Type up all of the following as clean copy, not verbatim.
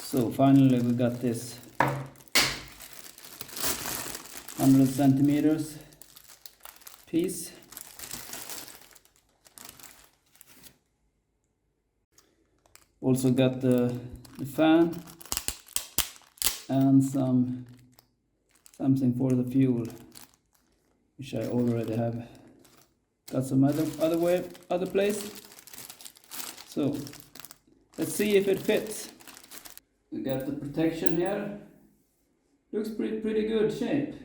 So finally we got this 100 centimeters piece. Also got the fan and something for the fuel, which I already have got some other place. So let's see if it fits. We got the protection here. Looks pretty good shape.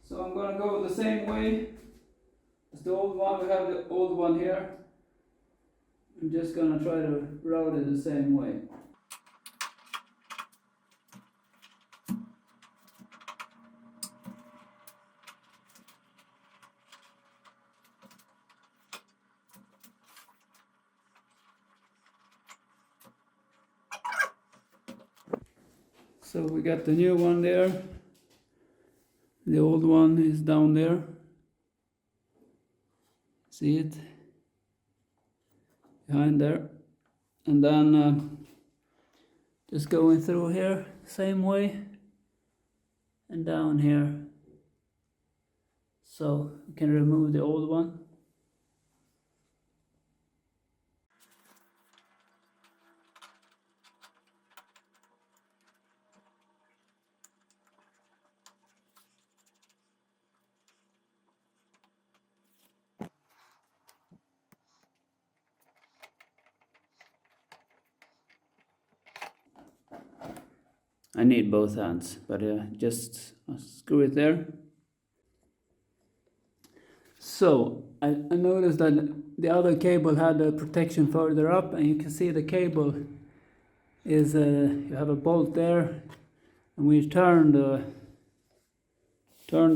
So I'm gonna go the same way as the old one. We have the old one here. I'm just gonna try to route it the same way. So we got the new one there. The old one is down there. See it? Behind there. And then just going through here, same way. And down here. So we can remove the old one. I need both hands, but just screw it there. So I noticed that the other cable had a protection further up, and you can see the cable is you have a bolt there, and when you turn the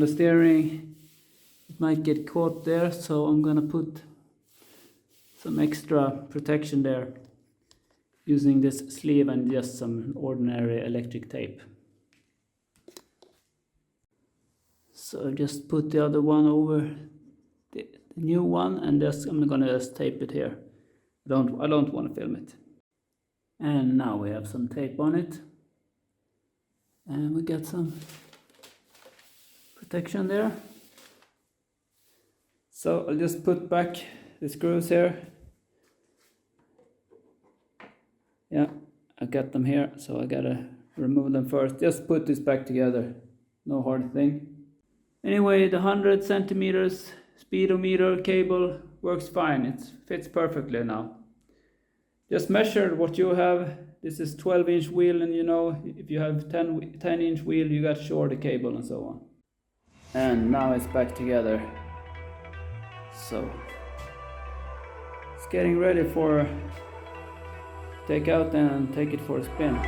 steering, it might get caught there. So I'm gonna put some extra protection there, using this sleeve and just some ordinary electric tape. So I just put the other one over the new one, and I'm gonna just tape it here. I don't want to film it. And now we have some tape on it, and we got some protection there. So I'll just put back the screws here. Yeah, I got them here, so I gotta remove them first. Just put this back together, no hard thing. Anyway, the 100 centimeters speedometer cable works fine. It fits perfectly now. Just measure what you have. This is 12-inch wheel, and you know, if you have 10-inch wheel, you got shorter cable and so on. And now it's back together. So it's getting ready for take out and take it for a spin.